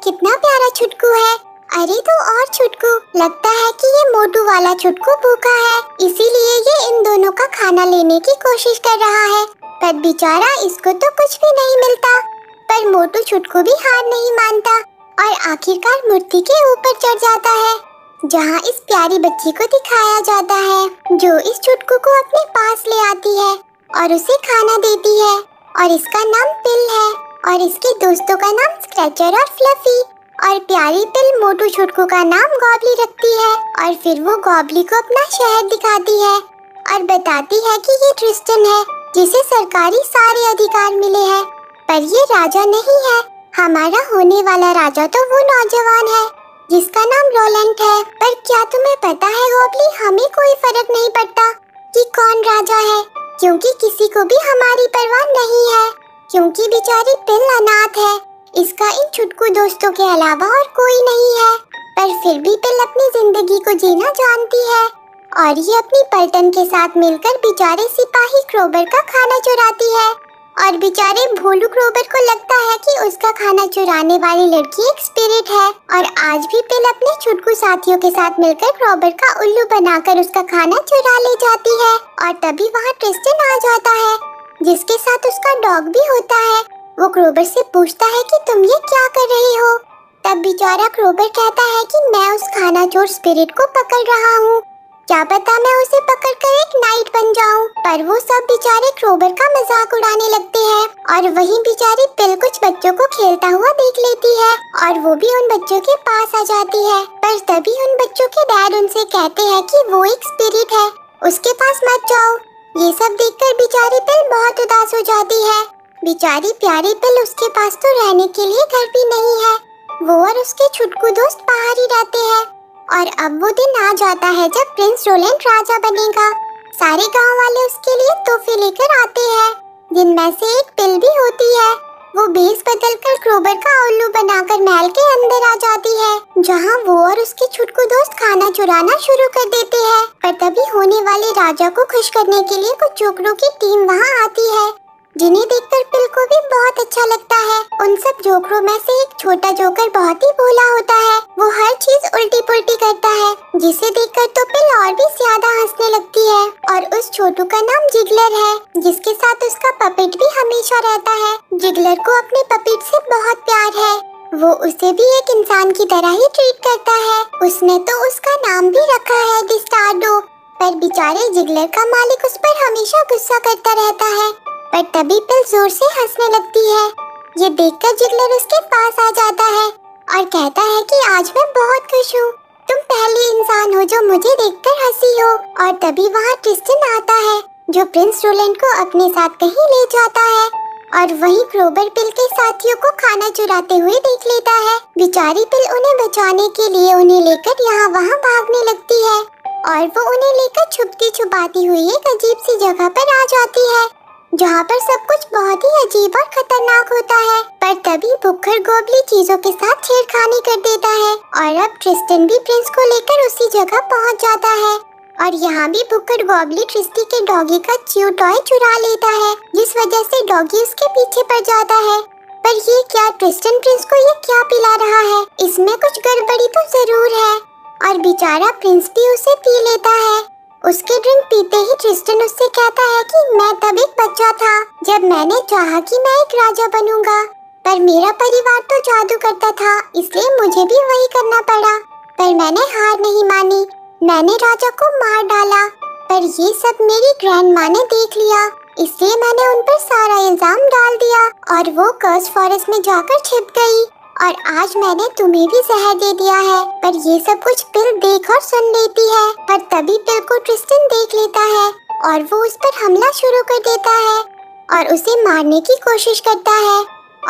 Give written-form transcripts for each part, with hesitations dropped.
कितना प्यारा छुटकू है। अरे तो और छुटकू, लगता है कि ये मोटू वाला छुटकू भूखा है, इसीलिए ये इन दोनों का खाना लेने की कोशिश कर रहा है। पर बेचारा इसको तो कुछ भी नहीं मिलता। पर मोटू छुटकू भी हार नहीं मानता और आखिरकार मूर्ति के ऊपर चढ़ जाता है, जहाँ इस प्यारी बच्ची को दिखाया जाता है, जो इस छुटकू को अपने पास ले आती है और उसे खाना देती है। और इसका नाम पिल है और इसके दोस्तों का नाम स्क्रैचर और फ्लफी। और प्यारी पिल मोटू छुटकू का नाम गॉबली रखती है और फिर वो गॉबली को अपना शहर दिखाती है और बताती है कि ये ट्रिस्टन है, जिसे सरकारी सारे अधिकार मिले हैं। पर ये राजा नहीं है, हमारा होने वाला राजा तो वो नौजवान है जिसका नाम रोलैंड है। पर क्या तुम्हें पता है गॉबली, हमें कोई फर्क नहीं पड़ता कि कौन राजा है, क्योंकि किसी को भी हमारी परवाह नहीं है, क्योंकि बेचारी पिल अनाथ है। इसका इन छुटकू दोस्तों के अलावा और कोई नहीं है। पर फिर भी पिल अपनी जिंदगी को जीना जानती है और ये अपनी पलटन के साथ मिलकर बेचारे सिपाही क्रोबर का खाना चुराती है। और बेचारे भोलू क्रोबर को लगता है कि उसका खाना चुराने वाली लड़की एक स्पिरिट है। और आज भी पिल अपने छुटकू साथियों के साथ मिलकर क्रोबर का उल्लू बनाकर उसका खाना चुरा ले जाती है। और तभी वहाँ ट्रिस्टन आ जाता है, जिसके साथ उसका डॉग भी होता है। वो क्रोबर से पूछता है कि तुम ये क्या कर रहे हो। तब बेचारा क्रोबर कहता है कि मैं उस खाना चोर स्पिरिट को पकड़ रहा हूँ, क्या पता मैं उसे पकड़कर एक नाइट बन जाऊं। पर वो सब बेचारे क्रोबर का मजाक उड़ाने लगते हैं और वहीं बेचारी पिल कुछ बच्चों को खेलता हुआ देख लेती है और वो भी उन बच्चों के पास आ जाती है। पर तभी उन बच्चों के डैड उनसे कहते हैं कि वो एक स्पिरिट है, उसके पास मत जाओ। ये सब देखकर बेचारी पिल बहुत उदास हो जाती है। बेचारी प्यारी पिल, उसके पास तो रहने के लिए घर भी नहीं है। वो और उसके छुटकू दोस्त बाहर ही रहते हैं। और अब वो दिन आ जाता है जब प्रिंस रोलैंड राजा बनेगा। सारे गांव वाले उसके लिए तोहफे लेकर आते हैं, जिनमें से एक पिल भी होती है। वो भेष बदलकर क्रोबर का उल्लू बनाकर महल के अंदर आ जाती है, जहां वो और उसके छुटकू दोस्त खाना चुराना शुरू कर देते हैं। पर तभी होने वाले राजा को खुश करने के लिए कुछ जोकरों की टीम वहां आती है, जिन्हें देखकर पिल को भी बहुत अच्छा लगता है। उन सब जोकरों में से एक छोटा जोकर बहुत ही भोला होता है। वो हर चीज उल्टी पुल्टी करता है, जिसे देखकर तो पिल और भी ज्यादा हंसने लगती है। और उस छोटू का नाम जिगलर है, जिसके साथ उसका पपेट भी हमेशा रहता है। जिगलर को अपने पपेट से बहुत प्यार है, वो उसे भी एक इंसान की तरह ही ट्रीट करता है। उसने तो उसका नाम भी रखा है डिस्टार्डो। पर बेचारे जिगलर का मालिक उस पर हमेशा गुस्सा करता रहता है। पर तभी पिल जोर से हंसने लगती है। ये देखकर जिगलर उसके पास आ जाता है और कहता है कि आज मैं बहुत खुश हूँ, तुम पहली इंसान हो जो मुझे देखकर हंसी हो। और तभी वहाँ ट्रिस्टन आता है, जो प्रिंस रोलैंड को अपने साथ कहीं ले जाता है। और वहीं क्रोबर पिल के साथियों को खाना चुराते हुए देख लेता है। बेचारी पिल उन्हें बचाने के लिए उन्हें लेकर यहाँ वहाँ भागने लगती है और वो उन्हें लेकर छुपती छुपाती हुई एक अजीब सी जगह पर आ जाती है, जहाँ पर सब कुछ बहुत ही अजीब और खतरनाक होता है। पर तभी भुक्खड़ गॉबली चीजों के साथ छेड़खानी कर देता है और अब ट्रिस्टन भी प्रिंस को लेकर उसी जगह पहुँच जाता है। और यहाँ भी भुक्खड़ गॉबली ट्रिस्टी के डॉगी का च्यू टॉय चुरा लेता है, जिस वजह से डॉगी उसके पीछे पड़ जाता है। पर ये क्या, ट्रिस्टन प्रिंस को ये क्या पिला रहा है, इसमें कुछ गड़बड़ी तो जरूर है। और बेचारा प्रिंस भी उसे पी लेता है। उसके ड्रिंक पीते ही ट्रिस्टन उससे कहता है कि मैं तब एक बच्चा था जब मैंने चाहा कि मैं एक राजा बनूंगा, पर मेरा परिवार तो जादू करता था, इसलिए मुझे भी वही करना पड़ा। पर मैंने हार नहीं मानी, मैंने राजा को मार डाला। पर ये सब मेरी ग्रैंड माँ ने देख लिया, इसलिए मैंने उन पर सारा इल्जाम डाल दिया और वो कर्स फॉरेस्ट में जाकर छिप गई। और आज मैंने तुम्हें भी जहर दे दिया है। पर ये सब कुछ पिल देख और सुन लेती है। पर तभी पिल को ट्रिस्टन देख लेता है और वो उस पर हमला शुरू कर देता है और उसे मारने की कोशिश करता है।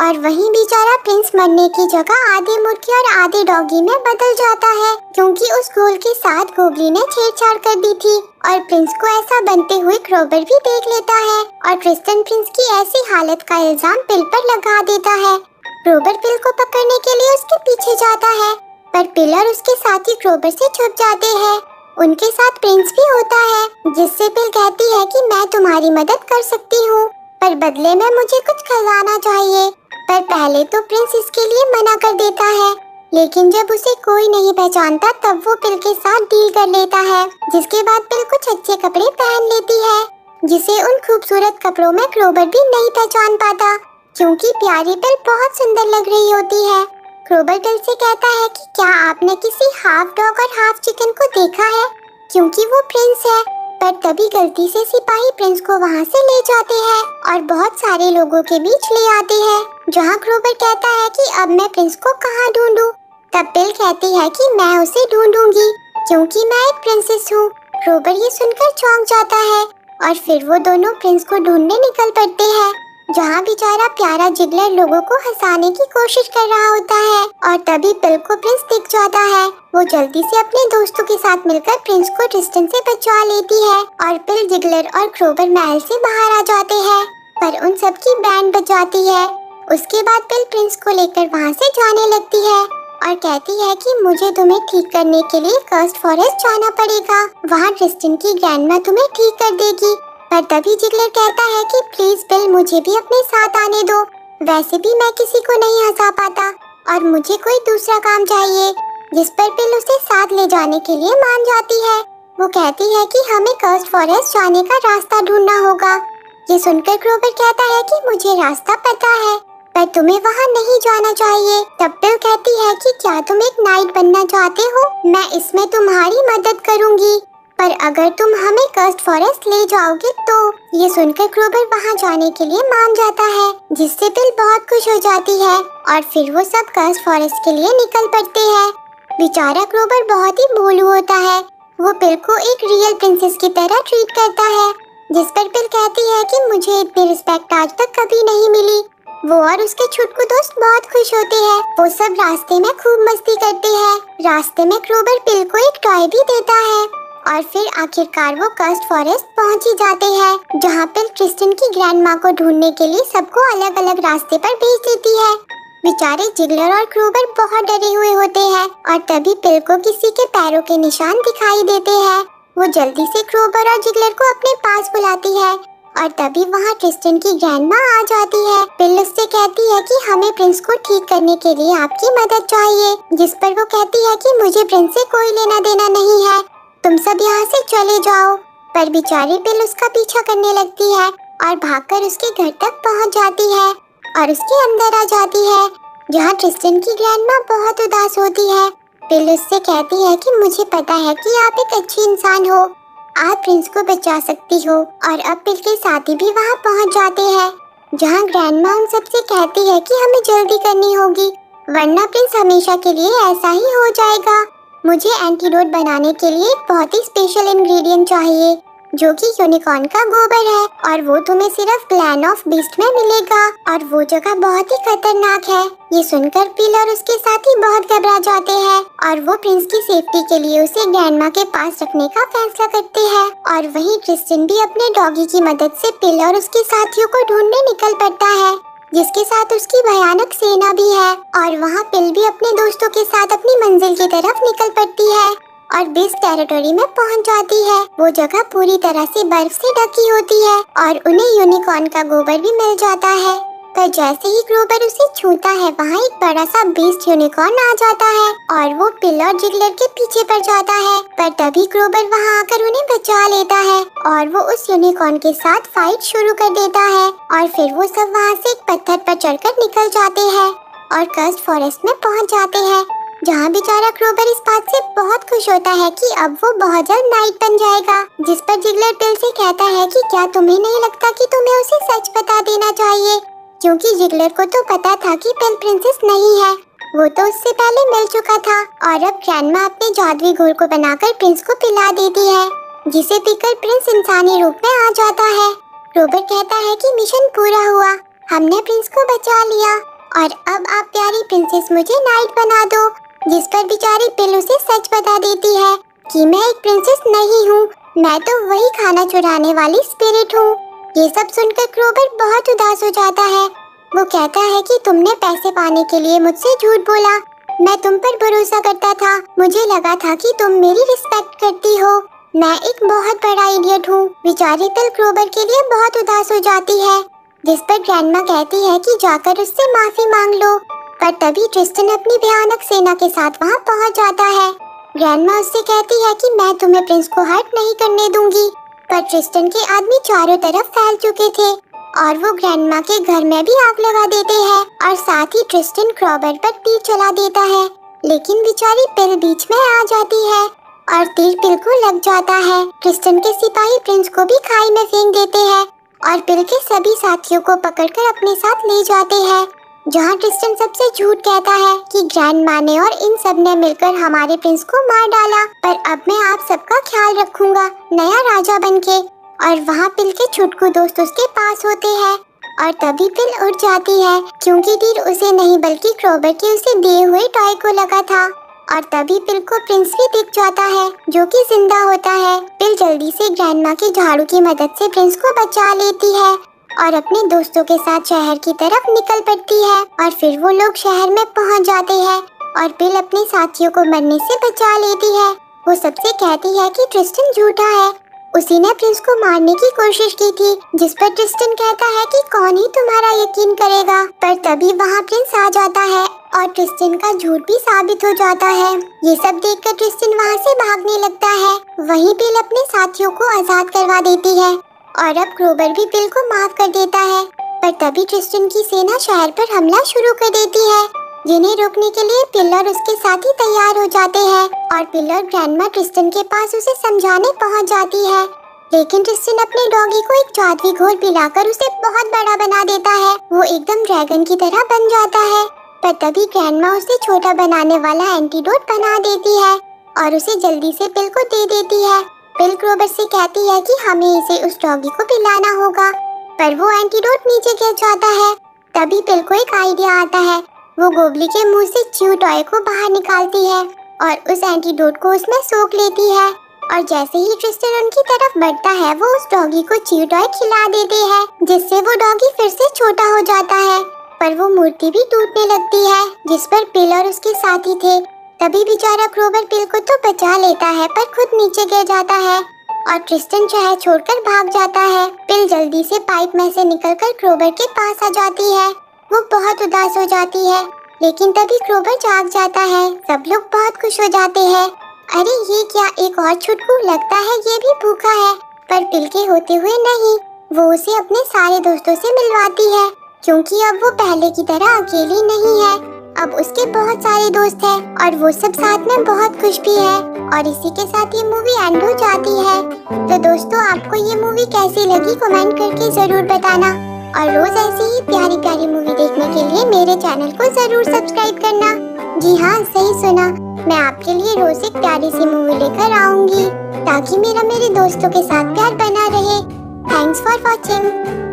और वहीं बेचारा प्रिंस मरने की जगह आधे मुर्गी और आधे डॉगी में बदल जाता है, क्योंकि उस घोल के साथ गॉबली ने छेड़छाड़ कर दी थी। और प्रिंस को ऐसा बनते हुए क्रोबर भी देख लेता है और ट्रिस्टन प्रिंस की ऐसी हालत का इल्जाम पिल पर लगा देता है। क्रोबर पिल को पकड़ने के लिए उसके पीछे जाता है, पर पिल और उसके साथी क्रोबर से छुप जाते हैं। उनके साथ प्रिंस भी होता है, जिससे पिल कहती है कि मैं तुम्हारी मदद कर सकती हूँ, पर बदले में मुझे कुछ खजाना चाहिए। पर पहले तो प्रिंस इसके लिए मना कर देता है, लेकिन जब उसे कोई नहीं पहचानता तब वो पिल के साथ डील कर लेता है, जिसके बाद पिल कुछ अच्छे कपड़े पहन लेती है, जिसे उन खूबसूरत कपड़ों में क्रोबर भी नहीं पहचान पाता, क्योंकि प्यारी पिल बहुत सुंदर लग रही होती है। क्रोबर पिल से कहता है कि क्या आपने किसी हाफ डॉग और हाफ चिकन को देखा है, क्योंकि वो प्रिंस है। पर तभी गलती से सिपाही प्रिंस को वहाँ से ले जाते हैं और बहुत सारे लोगों के बीच ले आते हैं, जहाँ क्रोबर कहता है कि अब मैं प्रिंस को कहाँ ढूंढूं। तब पिल कहती है कि मैं उसे ढूंढूंगी, क्योंकि मैं एक प्रिंसेस हूँ। क्रोबर ये सुनकर चौंक जाता है और फिर वो दोनों प्रिंस को ढूंढने निकल पड़ते हैं, जहाँ बेचारा प्यारा जिगलर लोगों को हंसाने की कोशिश कर रहा होता है। और तभी पिल को प्रिंस दिख जाता है। वो जल्दी से अपने दोस्तों के साथ मिलकर प्रिंस को ट्रिस्टन से बचा लेती है और पिल, जिगलर और क्रोबर महल से बाहर आ जाते हैं, पर उन सब की बैंड बजाती है। उसके बाद पिल प्रिंस को लेकर वहाँ से जाने लगती है और कहती है कि मुझे तुम्हें ठीक करने के लिए कर्स्ड फॉरेस्ट जाना पड़ेगा, वहाँ ट्रिस्टन की ग्रैंडमा तुम्हें ठीक कर देगी। पर तभी जिगलर कहता है कि प्लीज पिल मुझे भी अपने साथ आने दो, वैसे भी मैं किसी को नहीं हंसा पाता और मुझे कोई दूसरा काम चाहिए, जिस पर पिल उसे साथ ले जाने के लिए मान जाती है। वो कहती है कि हमें कर्स्ड फॉरेस्ट जाने का रास्ता ढूंढना होगा। ये सुनकर क्रोबर कहता है कि मुझे रास्ता पता है, पर तुम्हें वहाँ नहीं जाना चाहिए। तब पिल कहती है कि क्या तुम एक नाइट बनना चाहते हो, मैं इसमें तुम्हारी मदद करूँगी, पर अगर तुम हमें कर्स्ड फॉरेस्ट ले जाओगे तो। ये सुनकर क्रोबर वहाँ जाने के लिए मान जाता है, जिससे पिल बहुत खुश हो जाती है और फिर वो सब कर्स्ड फॉरेस्ट के लिए निकल पड़ते हैं। बेचारा क्रोबर बहुत ही भोलू होता है। वो पिल को एक रियल प्रिंसेस की तरह ट्रीट करता है, जिस पर पिल कहती है कि मुझे इतनी रिस्पेक्ट आज तक कभी नहीं मिली। वो और उसके छुटकू दोस्त बहुत खुश होते हैं। वो सब रास्ते में खूब मस्ती करते हैं। रास्ते में क्रोबर पिल को एक टॉय भी देता है और फिर आखिरकार वो कर्स्ड फॉरेस्ट पहुंच ही जाते हैं, जहां पिल ट्रिस्टन की ग्रैंडमा को ढूंढने के लिए सबको अलग अलग रास्ते पर भेज देती है। बेचारे जिगलर और क्रोबर बहुत डरे हुए होते हैं और तभी पिल को किसी के पैरों के निशान दिखाई देते हैं। वो जल्दी से क्रोबर और जिगलर को अपने पास बुलाती है और तभी वहाँ ट्रिस्टन की ग्रैंडमा आ जाती है। पिल उससे कहती है कि हमें प्रिंस को ठीक करने के लिए आपकी मदद चाहिए, जिस पर वो कहती है कि मुझे प्रिंस से कोई लेना देना नहीं है, तुम सब यहाँ से चले जाओ। पर बेचारी पिल उसका पीछा करने लगती है और भागकर उसके घर तक पहुँच जाती है और उसके अंदर आ जाती है, जहाँ ट्रिस्टन की ग्रैंडमा बहुत उदास होती है। पिल उससे कहती है कि मुझे पता है कि आप एक अच्छी इंसान हो, आप प्रिंस को बचा सकती हो। और अब पिल के साथी भी वहाँ पहुँच जाते हैं, जहाँ ग्रैंडमा उन सबसे कहती है कि हमें जल्दी करनी होगी, वरना प्रिंस हमेशा के लिए ऐसा ही हो जाएगा। मुझे एंटीडोट बनाने के लिए एक बहुत ही स्पेशल इंग्रेडिएंट चाहिए, जो कि यूनिकॉर्न का गोबर है, और वो तुम्हें सिर्फ क्लैन ऑफ बीस्ट में मिलेगा और वो जगह बहुत ही खतरनाक है। ये सुनकर पिल और उसके साथी बहुत घबरा जाते हैं और वो प्रिंस की सेफ्टी के लिए उसे ग्रैंडमा के पास रखने का फैसला करते हैं। और वहीं ट्रिस्टन भी अपने डॉगी की मदद से पिल और उसके साथियों को ढूंढने निकल पड़ता है, जिसके साथ उसकी भयानक सेना भी है। और वहाँ पिल भी अपने दोस्तों के साथ अपनी मंजिल की तरफ निकल पड़ती है और बीस्ट टेरिटरी में पहुँच जाती है। वो जगह पूरी तरह से बर्फ से ढकी होती है और उन्हें यूनिकॉर्न का गोबर भी मिल जाता है। पर जैसे ही क्रोबर उसे छूता है, वहाँ एक बड़ा सा बीस्ट यूनिकॉर्न आ जाता है और वो पिल और जिगलर के पीछे पड़ जाता है। पर तभी क्रोबर वहाँ आकर उन्हें बचा लेता है और वो उस यूनिकॉर्न के साथ फाइट शुरू कर देता है और फिर वो सब वहाँ से एक पत्थर पर चढ़कर निकल जाते हैं और कर्स्ड फॉरेस्ट में पहुँच जाते हैं, जहाँ बेचारा क्रोबर इस बात से बहुत खुश होता है कि अब वो बहुत जल्द नाइट बन जाएगा। जिस पर जिगलर पिल से कहता है कि क्या तुम्हें नहीं लगता कि तुम्हें उसे सच बता देना चाहिए, क्योंकि जिगलर को तो पता था कि पिल प्रिंसेस नहीं है, वो तो उससे पहले मिल चुका था। और अब ग्रैंडमा अपने जादुई घोल को बनाकर प्रिंस को पिला देती है, जिसे पीकर प्रिंस इंसानी रूप में आ जाता है। क्रोबर कहता है कि मिशन पूरा हुआ, हमने प्रिंस को बचा लिया और अब आप प्यारी प्रिंसेस मुझे नाइट बना दो। जिस पर बेचारी पिल उसे सच बता देती है कि मैं एक प्रिंसेस नहीं हूँ, मैं तो वही खाना चुराने वाली स्पिरिट हूँ। ये सब सुनकर क्रोबर बहुत उदास हो जाता है। वो कहता है कि तुमने पैसे पाने के लिए मुझसे झूठ बोला, मैं तुम पर भरोसा करता था, मुझे लगा था कि तुम मेरी रिस्पेक्ट करती हो, मैं एक बहुत बड़ा इडियट हूँ। बेचारी पिल क्रोबर के लिए बहुत उदास हो जाती है। जिस पर ग्रैंडमा कहती है कि जाकर उससे माफी मांग लो। पर तभी ट्रिस्टन अपनी भयानक सेना के साथ वहां पहुंच जाता है। ग्रैंडमा उससे कहती है कि मैं तुम्हें प्रिंस को हर्ट नहीं करने दूंगी। पर ट्रिस्टन के आदमी चारों तरफ फैल चुके थे और वो ग्रैंडमा के घर में भी आग लगा देते हैं और साथ ही ट्रिस्टन क्रॉबर पर तीर चला देता है। लेकिन बेचारी पिल बीच में आ जाती है और तीर पिल को लग जाता है। ट्रिस्टन के सिपाही प्रिंस को भी खाई में फेंक देते हैं और पिल के सभी साथियों को पकड़कर अपने साथ ले जाते हैं, जहां ट्रिस्टन सबसे झूठ कहता है कि ग्रैंडमा ने और इन सब ने मिलकर हमारे प्रिंस को मार डाला, पर अब मैं आप सबका ख्याल रखूंगा नया राजा बनके। और वहाँ पिल के छुटकू दोस्त उसके पास होते हैं और तभी पिल उठ जाती है क्योंकि तीर उसे नहीं बल्कि क्रॉबर के उसे दिए हुए टॉय को लगा था। और तभी पिल को प्रिंस भी दिख जाता है जो कि जिंदा होता है। पिल जल्दी से ग्रैंडमा के झाड़ू की मदद से प्रिंस को बचा लेती है और अपने दोस्तों के साथ शहर की तरफ निकल पड़ती है। और फिर वो लोग शहर में पहुंच जाते हैं और पिल अपने साथियों को मरने से बचा लेती है। वो सबसे कहती है कि ट्रिस्टन झूठा है, उसी ने प्रिंस को मारने की कोशिश की थी, जिस पर ट्रिस्टन कहता है कि कौन ही तुम्हारा यकीन करेगा। पर तभी वहाँ प्रिंस आ जाता है और ट्रिस्टन का झूठ भी साबित हो जाता है। ये सब देखकर ट्रिस्टन वहाँ से भागने लगता है। वहीं पिल अपने साथियों को आजाद करवा देती है और अब क्रॉबर भी पिल को माफ कर देता है। पर तभी ट्रिस्टन की सेना शहर पर हमला शुरू कर देती है, जिन्हें रोकने के लिए पिल और उसके साथी तैयार हो जाते हैं। और पिल और ग्रैंडमा ट्रिस्टन के पास उसे समझाने पहुंच जाती है, लेकिन ट्रिस्टन अपने डॉगी को एक जादुई घोल पिलाकर उसे बहुत बड़ा बना देता है। वो एकदम ड्रैगन की तरह बन जाता है। पर तभी ग्रैंडमा उसे छोटा बनाने वाला एंटीडोट बना देती है और उसे जल्दी से पिल को दे देती है। पिल क्रॉबर से कहती है कि हमें इसे उस डॉगी को पिलाना होगा, पर वो एंटीडोट नीचे गिर जाता है। तभी पिल को एक आइडिया आता है। वो गोबली के मुंह से च्यू टॉय को बाहर निकालती है और उस एंटीडोट को उसमें सोख लेती है। और जैसे ही ट्रिस्टन उनकी तरफ बढ़ता है वो उस डॉगी को च्यू टॉय खिला देते हैं, जिससे वो डॉगी फिर से छोटा हो जाता है। पर वो मूर्ति भी टूटने लगती है जिस पर पिल और उसके साथी थे। तभी बेचारा क्रॉबर पिल को तो बचा लेता है पर खुद नीचे गिर जाता है और ट्रिस्टन शहर छोड़कर भाग जाता है। पिल जल्दी से पाइप में से निकलकर क्रॉबर के पास आ जाती है। वो बहुत उदास हो जाती है, लेकिन तभी क्रॉबर जाग जाता है। सब लोग बहुत खुश हो जाते हैं। अरे ये क्या, एक और छुटकू, लगता है ये भी भूखा है। पर पिल के होते हुए नहीं, वो उसे अपने सारे दोस्तों से मिलवाती है क्योंकि अब वो पहले की तरह अकेली नहीं है। अब उसके बहुत सारे दोस्त हैं और वो सब साथ में बहुत खुश भी है। और इसी के साथ ये मूवी एंड हो जाती है। तो दोस्तों, आपको ये मूवी कैसी लगी कमेंट करके जरूर बताना और रोज ऐसी ही प्यारी प्यारी मूवी देखने के लिए मेरे चैनल को जरूर सब्सक्राइब करना। जी हाँ, सही सुना, मैं आपके लिए रोज एक प्यारी सी मूवी लेकर आऊंगी ताकि मेरे दोस्तों के साथ प्यार बना रहे। Thanks for watching.